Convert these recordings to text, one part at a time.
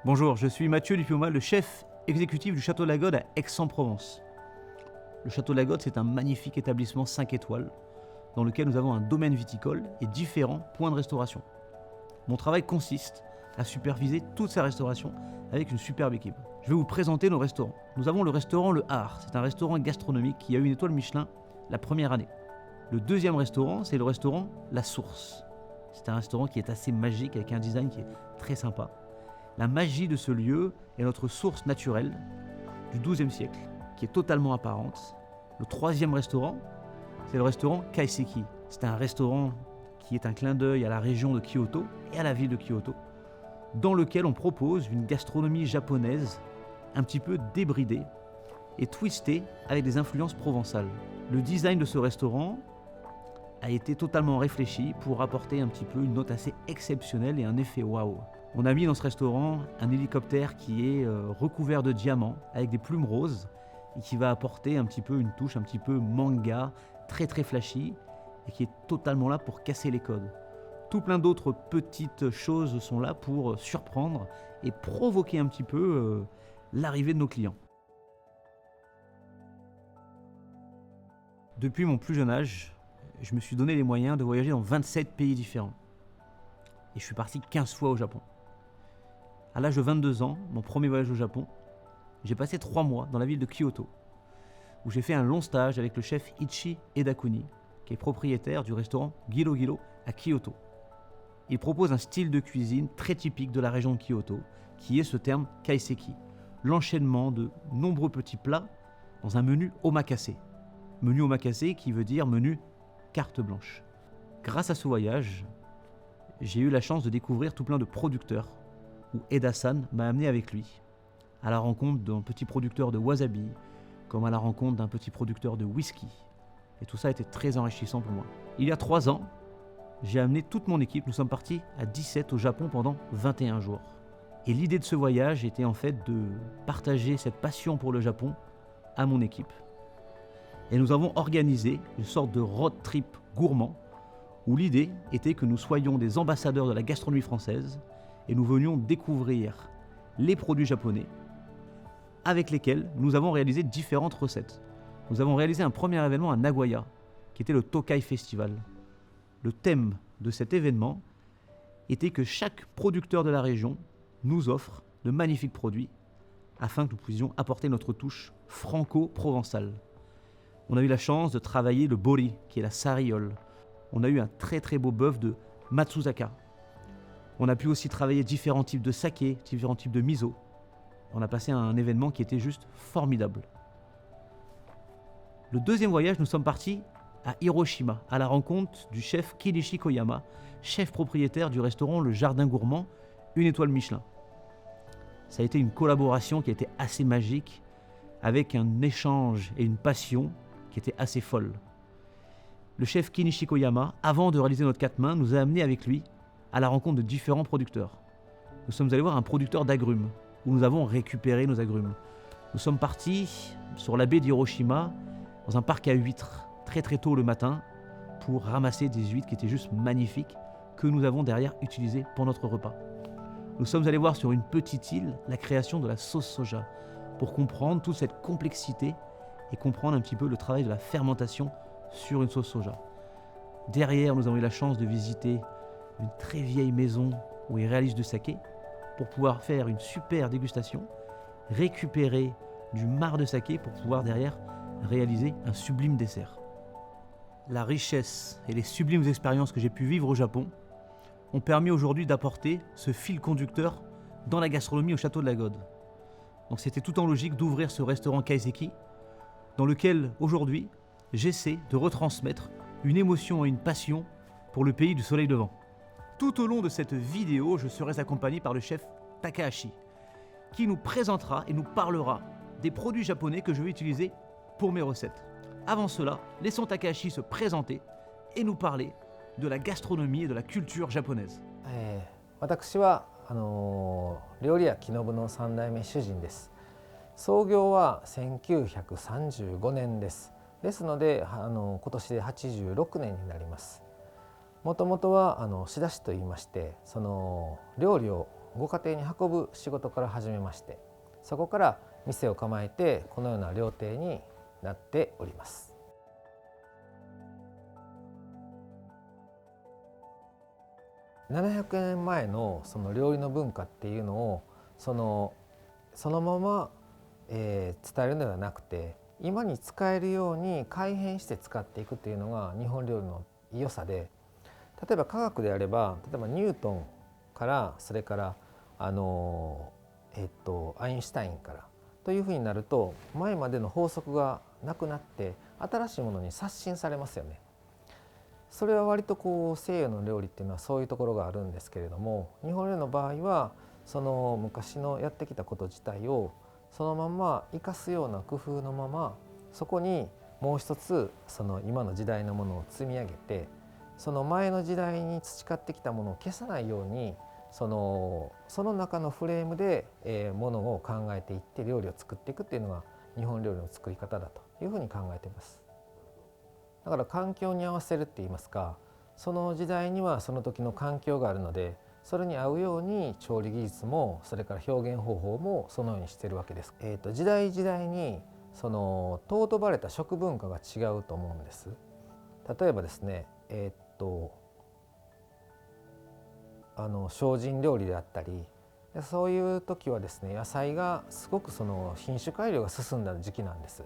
Bonjour, je suis Mathieu Dupioma, le chef exécutif du Château de la Gode à Aix-en-Provence. Le Château de la Gode, c'est un magnifique établissement 5 étoiles dans lequel nous avons un domaine viticole et différents points de restauration. Mon travail consiste à superviser toute sa restauration avec une superbe équipe. Je vais vous présenter nos restaurants. Nous avons le restaurant Le Har, c'est un restaurant gastronomique qui a eu une étoile Michelin la première année. Le deuxième restaurant, c'est le restaurant La Source. C'est un restaurant qui est assez magique avec un design qui est très sympa. La magie de ce lieu est notre source naturelle du XIIe siècle, qui est totalement apparente. Le troisième restaurant, c'est le restaurant Kaiseki. C'est un restaurant qui est un clin d'œil à la région de Kyoto et à la ville de Kyoto, dans lequel on propose une gastronomie japonaise un petit peu débridée et twistée avec des influences provençales. Le design de ce restaurant a été totalement réfléchi pour apporter un petit peu une note assez exceptionnelle et un effet waouh. On a mis dans ce restaurant un hélicoptère qui est recouvert de diamants avec des plumes roses et qui va apporter un petit peu une touche un petit peu manga, très très flashy et qui est totalement là pour casser les codes. Tout plein d'autres petites choses sont là pour surprendre et provoquer un petit peu l'arrivée de nos clients. Depuis mon plus jeune âge, je me suis donné les moyens de voyager dans 27 pays différents. Et je suis parti 15 fois au Japon. À l'âge de 22 ans, mon premier voyage au Japon, j'ai passé 3 mois dans la ville de Kyoto, où j'ai fait un long stage avec le chef Ichi Edakuni, qui est propriétaire du restaurant Giro Giro à Kyoto. Il propose un style de cuisine très typique de la région de Kyoto, qui est ce terme kaiseki, l'enchaînement de nombreux petits plats dans un menu omakase. Menu omakase qui veut dire menu carte blanche. Grâce à ce voyage, j'ai eu la chance de découvrir tout plein de producteurs, où Eda-san m'a amené avec lui, à la rencontre d'un petit producteur de wasabi, comme à la rencontre d'un petit producteur de whisky. Et tout ça a été très enrichissant pour moi. Il y a 3 ans, j'ai amené toute mon équipe, nous sommes partis à 17 au Japon pendant 21 jours. Et l'idée de ce voyage était en fait de partager cette passion pour le Japon à mon équipe. Et nous avons organisé une sorte de road trip gourmand, où l'idée était que nous soyons des ambassadeurs de la gastronomie française et nous venions découvrir les produits japonais avec lesquels nous avons réalisé différentes recettes. Nous avons réalisé un premier événement à Nagoya, qui était le Tokai Festival. Le thème de cet événement était que chaque producteur de la région nous offre de magnifiques produits afin que nous puissions apporter notre touche franco-provençale. On a eu la chance de travailler le bori, qui est la sariole. On a eu un très très beau bœuf de Matsuzaka. On a pu aussi travailler différents types de saké, différents types de miso. On a passé un événement qui était juste formidable. Le deuxième voyage, nous sommes partis à Hiroshima, à la rencontre du chef Kinishi Koyama, chef propriétaire du restaurant Le Jardin Gourmand, une étoile Michelin. Ça a été une collaboration qui a été assez magique, avec un échange et une passion qui était assez folle. Le chef Kinishi Koyama, avant de réaliser notre 4 mains, nous a amenés avec lui à la rencontre de différents producteurs. Nous sommes allés voir un producteur d'agrumes, où nous avons récupéré nos agrumes. Nous sommes partis sur la baie d'Hiroshima, dans un parc à huîtres, très très tôt le matin, pour ramasser des huîtres qui étaient juste magnifiques, que nous avons derrière utilisées pour notre repas. Nous sommes allés voir sur une petite île la création de la sauce soja, pour comprendre toute cette complexité et comprendre un petit peu le travail de la fermentation sur une sauce soja. Derrière, nous avons eu la chance de visiter une très vieille maison où ils réalisent du saké pour pouvoir faire une super dégustation, récupérer du marc de saké pour pouvoir derrière réaliser un sublime dessert. La richesse et les sublimes expériences que j'ai pu vivre au Japon ont permis aujourd'hui d'apporter ce fil conducteur dans la gastronomie au Château de la Gode. Donc c'était tout en logique d'ouvrir ce restaurant Kaiseki, dans lequel aujourd'hui j'essaie de retransmettre une émotion et une passion pour le pays du soleil levant. Tout au long de cette vidéo, je serai accompagné par le chef Takahashi, qui nous présentera et nous parlera des produits japonais que je vais utiliser pour mes recettes. Avant cela, laissons Takahashi se présenter et nous parler de la gastronomie et de la culture japonaise. 私は料理屋木信の3代目主人です。創業は1935年です。ですので今年で86年になります。もともとは仕出しといいまして、その料理をご家庭に運ぶ仕事から始めまして、そこから店を構えてこのような料亭になっております。700年前のその料理の文化っていうのをそのまま、伝えるのではなくて、今に使えるように改変して使っていくというのが日本料理の良さで、例えば科学であれば、例えばニュートンからそれからアインシュタインからというふうになると、前までの法則がなくなって新しいものに刷新されますよね。それは割とこう西洋の料理っていうのはそういうところがあるんですけれども、日本料理の場合はその昔のやってきたこと自体をそのまま生かすような工夫のまま、そこにもう一つその今の時代のものを積み上げて、その前の時代に培ってきたものを消さないように、その中のフレームでものを考えていって料理を作っていくっていうのが日本料理の作り方だというふうに考えています。だから環境に合わせるっていいますか、その時代にはその時の環境があるので、それに合うように調理技術もそれから表現方法もそのようにしているわけです。時代時代にその尊ばれた食文化が違うと思うんです。例えばですね、精進料理であったり、そういう時はですね、野菜がすごくその品種改良が進んだ時期なんです。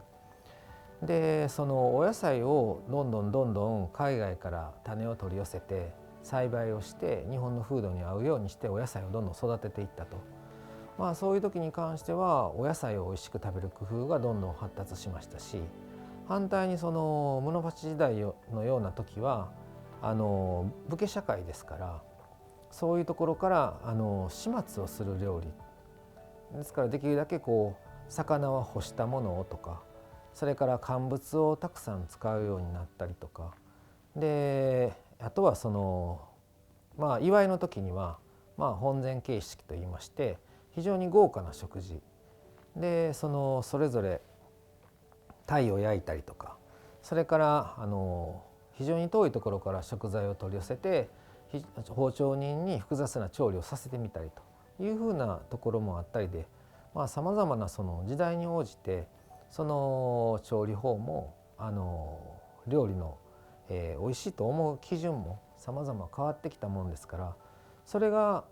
でそのお野菜をどんどん海外から種を取り寄せて栽培をして、日本の風土に合うようにしてお野菜をどんどん育てていったと。そういう時に関してはお野菜をおいしく食べる工夫がどんどん発達しましたし、反対にその室町時代のような時は武家社会ですから、そういうところから始末をする料理ですから、できるだけこう魚は干したものをとか、それから乾物をたくさん使うようになったりとかで、あとはその祝いの時には本膳形式といいまして、非常に豪華な食事で、それぞれ鯛を焼いたりとか、それから非常に遠いところから食材を取り寄せて包丁人に複雑な調理をさせてみたりというふうなところもあったりで、さまざまなその時代に応じてその調理法も料理の、美味しいと思う基準もさまざま変わってきたもんですから、それが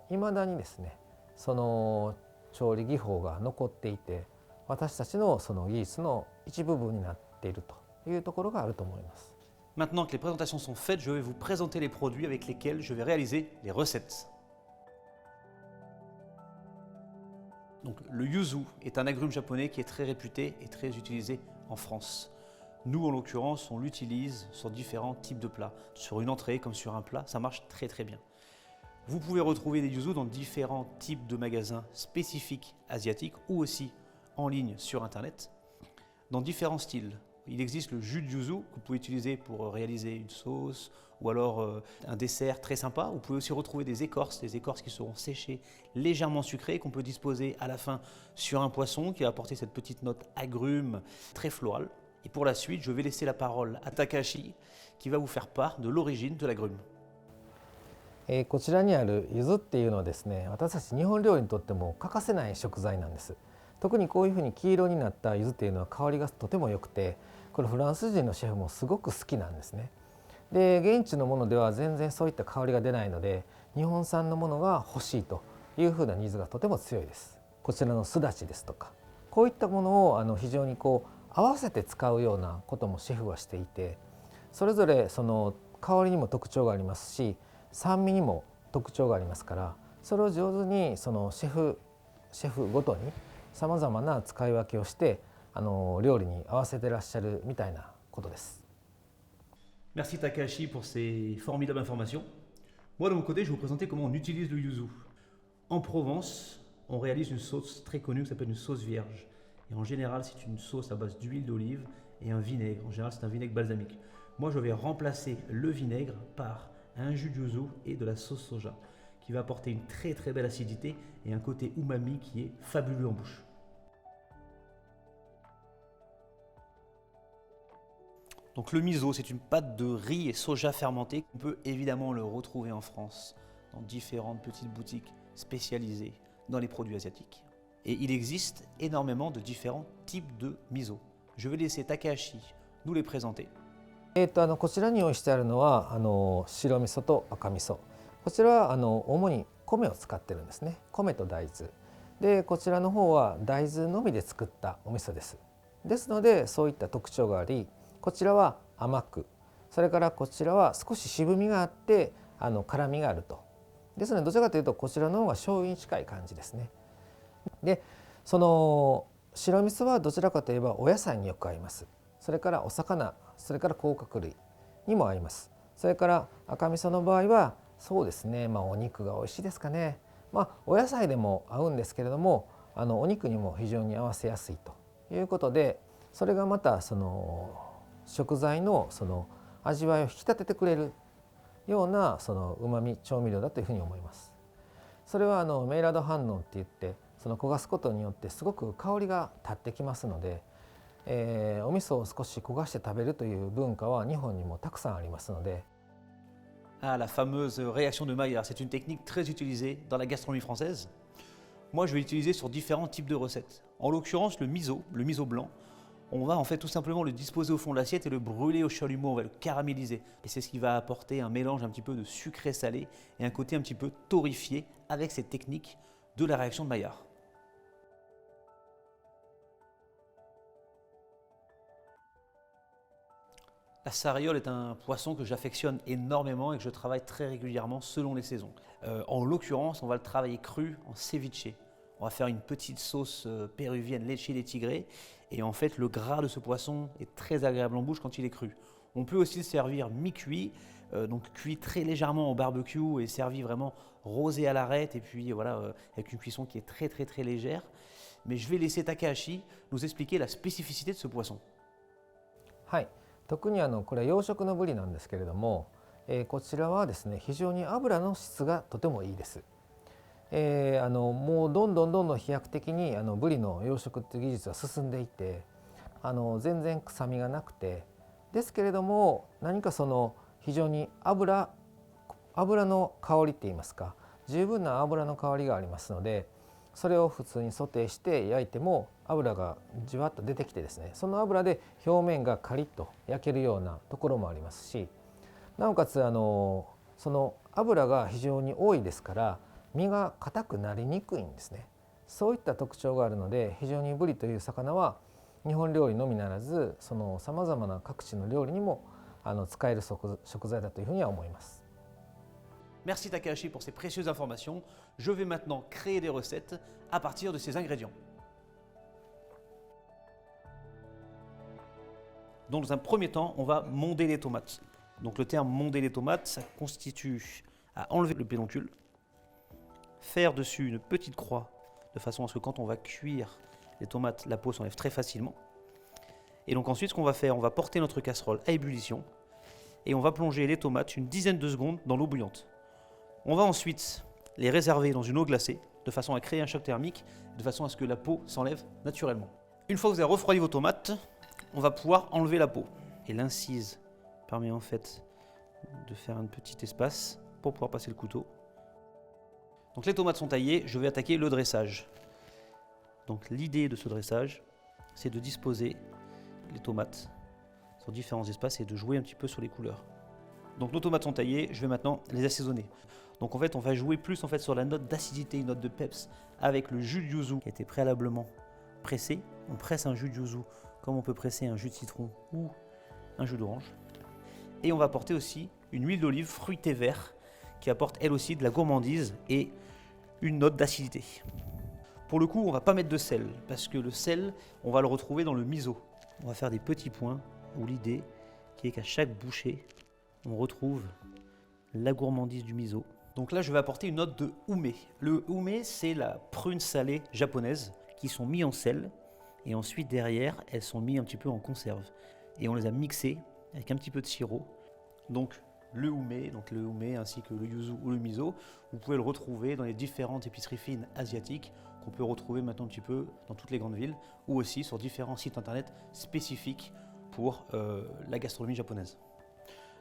いまだにですね、その調理技法が残っていて、私たちのその技術の一部分になっているというところがあると思います。Maintenant que les présentations sont faites, je vais vous présenter les produits avec lesquels je vais réaliser les recettes. Donc, le yuzu est un agrume japonais qui est très réputé et très utilisé en France. Nous, en l'occurrence, on l'utilise sur différents types de plats. Sur une entrée comme sur un plat, ça marche très très bien. Vous pouvez retrouver des yuzu dans différents types de magasins spécifiques asiatiques ou aussi en ligne sur internet, dans différents styles. Il existe le jus de yuzu que vous pouvez utiliser pour réaliser une sauce ou alors un dessert très sympa. Vous pouvez aussi retrouver des écorces qui seront séchées, légèrement sucrées, qu'on peut disposer à la fin sur un poisson qui va apporter cette petite note agrume très florale. Et pour la suite, je vais laisser la parole à Takahashi qui va vous faire part de l'origine de l'agrume. こちらにある柚子っていうのはですね、私たち日本料理にとっても欠かせない食材なんです。特にこういうふうに黄色になった柚子っていうのは香りがとても良くて、これフランス人のシェフもすごく好きなんですね。で現地のものでは全然そういった香りが出ないので、日本産のものが欲しいというふうなニーズがとても強いです。こちらのすだちですとか、こういったものを非常にこう合わせて使うようなこともシェフはしていて、それぞれその香りにも特徴がありますし、酸味にも特徴がありますから、それを上手にそのシェフごとにさまざまな使い分けをして料理に合わせてらっしゃるみたいなことです。Merci Takahashi pour ces formidables informations. Moi de mon côté, je vais vous présenter comment on utilise le yuzu. En Provence, on réalise une sauce très connue qui s'appelle une sauce vierge. Et en général, c'est une sauce à base d'huile d'olive et un vinaigre. En général, c'est un vinaigre balsamique. Moi, je vais remplacer le vinaigre par un jus de yuzu et de la sauce soja qui va apporter une très très belle acidité et un côté umami qui est fabuleux en bouche. Donc le miso, c'est une pâte de riz et soja fermenté. On peut évidemment le retrouver en France dans différentes petites boutiques spécialisée dans les produits asiatiques. Et il existe énormément de différents types de miso. Je vais laisser Takahashi nous les présenter. こちらに用意してあるのは白味噌と赤味噌。こちらは主に米を使ってるんですね。米と大豆。でこちらの方は大豆のみで作ったお味噌です。ですのでそういった特徴があり、こちらは甘く、それからこちらは少し渋みがあって辛みがあると。ですのでどちらかというとこちらの方が醤油に近い感じですね。でその白味噌はどちらかといえばお野菜によく合います。それからお魚、それから甲殻類にも合います。それから赤味噌の場合はそうですね、お肉が美味しいですかね。お野菜でも合うんですけれどもお肉にも非常に合わせやすいということで、それがまたその食材のその味わいを引き立ててくれるようなそのうまみ調味料だというふうに思います。それはメイラード反応って言ってその焦がすことによってすごく香りが立ってきますので、お味噌を少し焦がして食べるという文化は日本にもたくさんありますので。Ah, la fameuse réaction de Maillard, c'est une technique très utilisée dans la gastronomie française. Moi, je vais l'utiliser sur différents types de recettes. En l'occurrence, le miso blanc, on va en fait tout simplement le disposer au fond de l'assiette et le brûler au chalumeau, on va le caraméliser. Et c'est ce qui va apporter un mélange un petit peu de sucré-salé et un côté un petit peu torréfié avec cette technique de la réaction de Maillard. La sariole est un poisson que j'affectionne énormément et que je travaille très régulièrement selon les saisons. En l'occurrence, on va le travailler cru en ceviche. On va faire une petite sauce péruvienne leche de tigre et en fait le gras de ce poisson est très agréable en bouche quand il est cru. On peut aussi le servir mi-cuit, donc cuit très légèrement au barbecue et servi vraiment rosé à l'arête et puis voilà avec une cuisson qui est très légère. Mais je vais laisser Takahashi nous expliquer la spécificité de ce poisson. はい、特にこれは養殖のブリなんですけれども、こちらはですね非常に油の質がとてもいいです。もうどんどん飛躍的にブリの養殖っていう技術は進んでいて全然臭みがなくて、ですけれども何かその非常に油の香りっていいますか、十分な油の香りがありますので、それを普通にソテーして焼いても油がじわっと出てきてですね、その油で表面がカリッと焼けるようなところもありますし、なおかつその油が非常に多いですから身が硬くなりにくいんですね。そういった特徴があるので非常にブリという魚は日本料理のみならずそのさまざまな各地の料理にも使える食材だというふうには思います。Merci Takahashi pour ces précieuses informations. Je vais maintenant créer des recettes à partir de ces ingrédients. Dans un premier temps, on va monder les tomates. Donc le terme monder les tomates, ça constitue à enlever le pédoncule, faire dessus une petite croix de façon à ce que quand on va cuire les tomates, la peau s'enlève très facilement. Et donc ensuite, ce qu'on va faire, on va porter notre casserole à ébullition et on va plonger les tomates une dizaine de secondes dans l'eau bouillante. On va ensuite les réserver dans une eau glacée de façon à créer un choc thermique, de façon à ce que la peau s'enlève naturellement. Une fois que vous avez refroidi vos tomates, on va pouvoir enlever la peau. Et l'incise permet en fait de faire un petit espace pour pouvoir passer le couteau. Donc les tomates sont taillées, je vais attaquer le dressage. Donc l'idée de ce dressage, c'est de disposer les tomates sur différents espaces et de jouer un petit peu sur les couleurs. Donc nos tomates sont taillées, je vais maintenant les assaisonner. Donc en fait on va jouer plus en fait sur la note d'acidité, une note de peps avec le jus de yuzu qui a été préalablement pressé. On presse un jus de yuzu comme on peut presser un jus de citron ou un jus d'orange. Et on va apporter aussi une huile d'olive fruitée vert qui apporte elle aussi de la gourmandise et une note d'acidité. Pour le coup, on ne va pas mettre de sel parce que le sel, on va le retrouver dans le miso. On va faire des petits points où l'idée qui est qu'à chaque bouchée, on retrouve la gourmandise du miso. Donc là, je vais apporter une note de ume. Le ume, c'est la prune salée japonaise qui sont mis en sel et ensuite derrière, elles sont mises un petit peu en conserve. Et on les a mixées avec un petit peu de sirop. Donc le ume ainsi que le yuzu ou le miso, vous pouvez le retrouver dans les différentes épiceries fines asiatiques qu'on peut retrouver maintenant un petit peu dans toutes les grandes villes ou aussi sur différents sites internet spécifiques pour la gastronomie japonaise.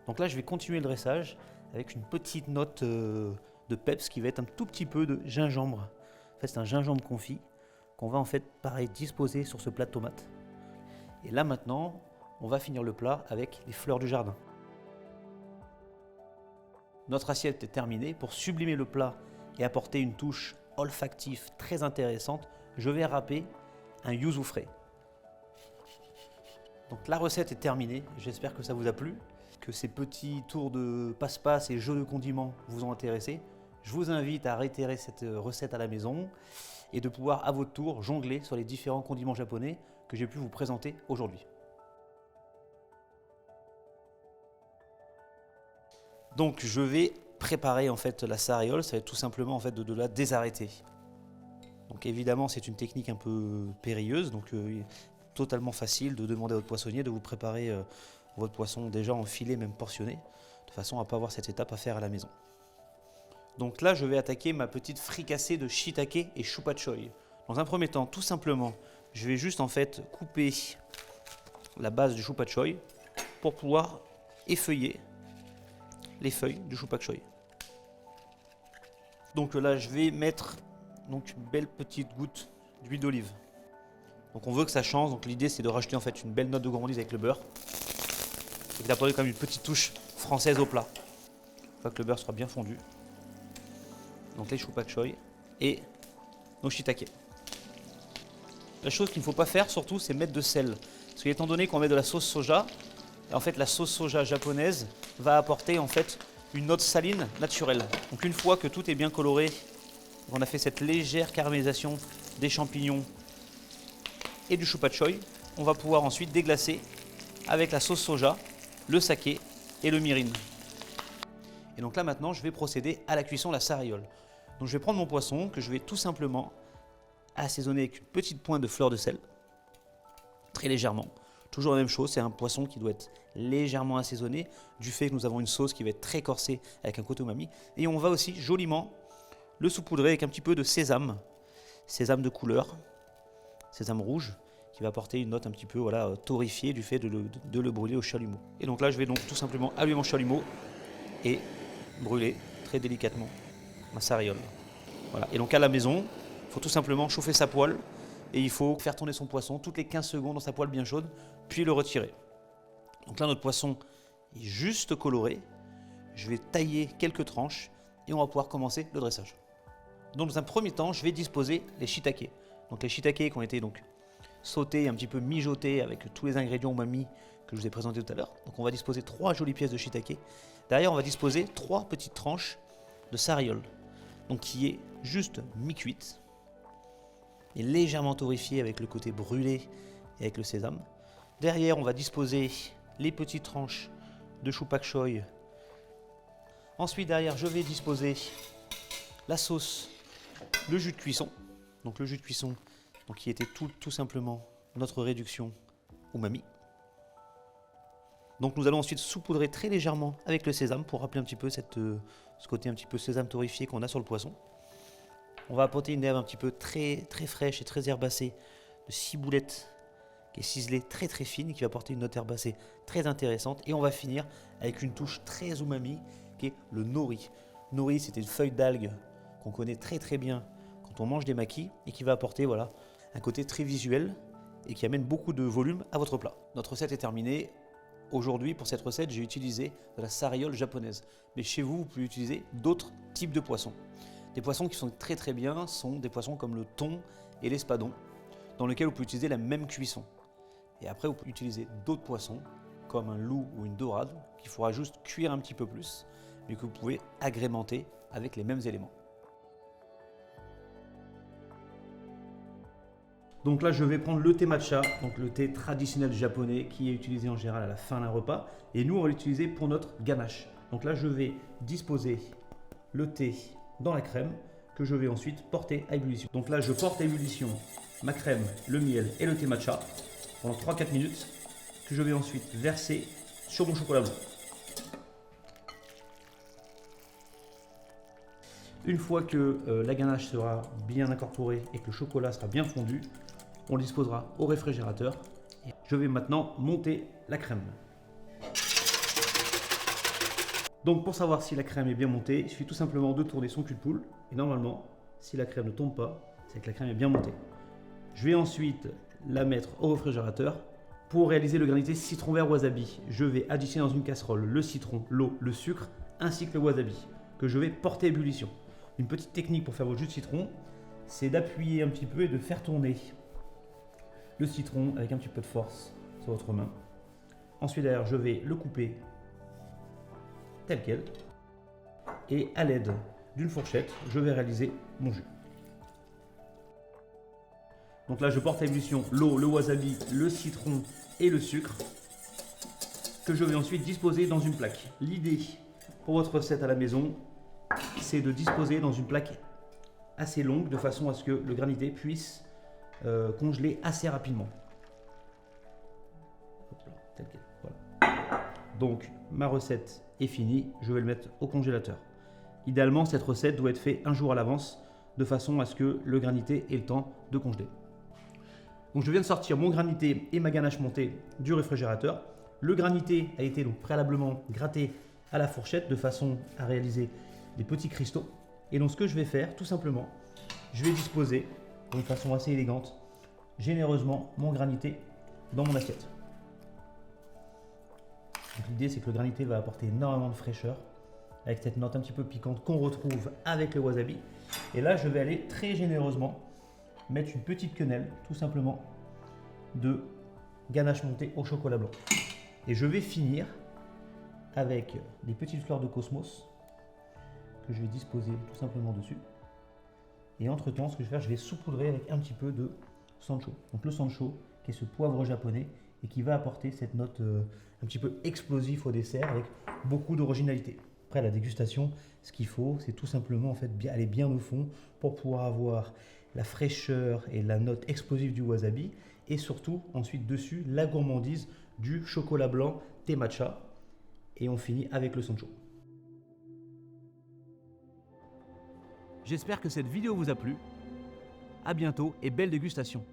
Donc là, je vais continuer le dressage avec une petite note de peps qui va être un tout petit peu de gingembre. En fait, c'est un gingembre confit qu'on va en fait, pareil, disposer sur ce plat de tomates. Et là maintenant, on va finir le plat avec les fleurs du jardin. Notre assiette est terminée. Pour sublimer le plat et apporter une touche olfactive très intéressante, je vais râper un yuzu frais. Donc la recette est terminée, j'espère que ça vous a plu, que ces petits tours de passe-passe et jeux de condiments vous ont intéressé. Je vous invite à réitérer cette recette à la maison et de pouvoir à votre tour jongler sur les différents condiments japonais que j'ai pu vous présenter aujourd'hui. Donc je vais préparer en fait la sariole, ça va être tout simplement en fait de la désarrêter. Donc évidemment c'est une technique un peu périlleuse, donc totalement facile de demander à votre poissonnier de vous préparer votre poisson déjà en filet, même portionné, de façon à ne pas avoir cette étape à faire à la maison. Donc là je vais attaquer ma petite fricassée de shiitake et choupa-choy. Dans un premier temps, tout simplement, je vais juste en fait couper la base du choupa-choy pour pouvoir effeuiller les feuilles du choupa-choy. Donc là je vais mettre donc, une belle petite goutte d'huile d'olive. Donc on veut que ça change, donc l'idée c'est de rajouter en fait une belle note de gourmandise avec le beurre et d'apporter comme une petite touche française au plat. Une fois que le beurre sera bien fondu. Donc les choupa-choy et nos shiitake. La chose qu'il ne faut pas faire surtout, c'est mettre de sel. Parce qu'étant donné qu'on met de la sauce soja, en fait la sauce soja japonaise va apporter en fait une note saline naturelle. Donc une fois que tout est bien coloré, on a fait cette légère caramélisation des champignons et du choupa-choy, on va pouvoir ensuite déglacer avec la sauce soja, le saké et le mirin. Et donc là maintenant, je vais procéder à la cuisson de la sariole. Donc je vais prendre mon poisson que je vais tout simplement assaisonner avec une petite pointe de fleur de sel, très légèrement. Toujours la même chose, c'est un poisson qui doit être légèrement assaisonné du fait que nous avons une sauce qui va être très corsée avec un côté umami. Et on va aussi joliment le saupoudrer avec un petit peu de sésame, sésame de couleur, sésame rouge, qui va apporter une note un petit peu torréfiée du fait de le brûler au chalumeau. Et donc là, je vais donc tout simplement allumer mon chalumeau et brûler très délicatement ma sariole. Voilà. Et donc à la maison, il faut tout simplement chauffer sa poêle et il faut faire tourner son poisson toutes les 15 secondes dans sa poêle bien chaude, puis le retirer. Donc là, notre poisson est juste coloré. Je vais tailler quelques tranches et on va pouvoir commencer le dressage. Donc dans un premier temps, je vais disposer les shiitake. Donc les shiitake qui ont été donc sautés, un petit peu mijotés avec tous les ingrédients umami que je vous ai présentés tout à l'heure. Donc on va disposer 3 jolies pièces de shiitake. Derrière, on va disposer 3 petites tranches de sariole, donc qui est juste mi-cuite et légèrement torréfiée avec le côté brûlé et avec le sésame. Derrière, on va disposer les petites tranches de choupak-choy. Ensuite, derrière, je vais disposer la sauce, le jus de cuisson. Donc le jus de cuisson, donc qui était tout simplement notre réduction umami. Donc nous allons ensuite saupoudrer très légèrement avec le sésame pour rappeler un petit peu ce côté un petit peu sésame torréfié qu'on a sur le poisson. On va apporter une herbe un petit peu très fraîche et très herbacée de ciboulette qui est ciselée très fine et qui va apporter une note herbacée très intéressante. Et on va finir avec une touche très umami qui est le nori. Nori, c'était une feuille d'algue qu'on connaît très bien quand on mange des makis et qui va apporter un côté très visuel et qui amène beaucoup de volume à votre plat. Notre recette est terminée. Aujourd'hui, pour cette recette, j'ai utilisé de la sariole japonaise. Mais chez vous, vous pouvez utiliser d'autres types de poissons. Des poissons qui sont très bien sont des poissons comme le thon et l'espadon, dans lesquels vous pouvez utiliser la même cuisson. Et après, vous pouvez utiliser d'autres poissons, comme un loup ou une dorade, qu'il faudra juste cuire un petit peu plus, mais que vous pouvez agrémenter avec les mêmes éléments. Donc là, je vais prendre le thé matcha, donc le thé traditionnel japonais qui est utilisé en général à la fin d'un repas. Et nous, on va l'utiliser pour notre ganache. Donc là, je vais disposer le thé dans la crème que je vais ensuite porter à ébullition. Donc là, je porte à ébullition ma crème, le miel et le thé matcha pendant 3-4 minutes que je vais ensuite verser sur mon chocolat blanc. Une fois que la ganache sera bien incorporée et que le chocolat sera bien fondu, on le disposera au réfrigérateur. Je vais maintenant monter la crème. Donc pour savoir si la crème est bien montée, il suffit tout simplement de tourner son cul de poule. Et normalement, si la crème ne tombe pas, c'est que la crème est bien montée. Je vais ensuite la mettre au réfrigérateur. Pour réaliser le granité citron vert wasabi, je vais additionner dans une casserole le citron, l'eau, le sucre ainsi que le wasabi que je vais porter à ébullition. Une petite technique pour faire votre jus de citron, c'est d'appuyer un petit peu et de faire tourner le citron avec un petit peu de force sur votre main. Ensuite derrière, je vais le couper tel quel et à l'aide d'une fourchette, je vais réaliser mon jus. Donc là, je porte à ébullition l'eau, le wasabi, le citron et le sucre que je vais ensuite disposer dans une plaque. L'idée pour votre recette à la maison, c'est de disposer dans une plaque assez longue de façon à ce que le granité puisse congeler assez rapidement. Hop là, tel quel, voilà. Donc ma recette est finie, je vais le mettre au congélateur. Idéalement, cette recette doit être faite un jour à l'avance de façon à ce que le granité ait le temps de congeler. Donc je viens de sortir mon granité et ma ganache montée du réfrigérateur. Le granité a été donc préalablement gratté à la fourchette de façon à réaliser des petits cristaux. Et donc ce que je vais faire, tout simplement, je vais disposer de façon assez élégante, généreusement, mon granité dans mon assiette. L'idée c'est que le granité va apporter énormément de fraîcheur avec cette note un petit peu piquante qu'on retrouve avec le wasabi. Et là je vais aller très généreusement mettre une petite quenelle, tout simplement, de ganache montée au chocolat blanc. Et je vais finir avec des petites fleurs de cosmos que je vais disposer tout simplement dessus. Et entre temps, ce que je vais faire, je vais saupoudrer avec un petit peu de sancho. Donc le sancho, qui est ce poivre japonais et qui va apporter cette note un petit peu explosive au dessert avec beaucoup d'originalité. Après la dégustation, ce qu'il faut, c'est tout simplement en fait aller bien au fond pour pouvoir avoir la fraîcheur et la note explosive du wasabi et surtout ensuite dessus la gourmandise du chocolat blanc thé matcha et on finit avec le sancho. J'espère que cette vidéo vous a plu. À bientôt et belle dégustation.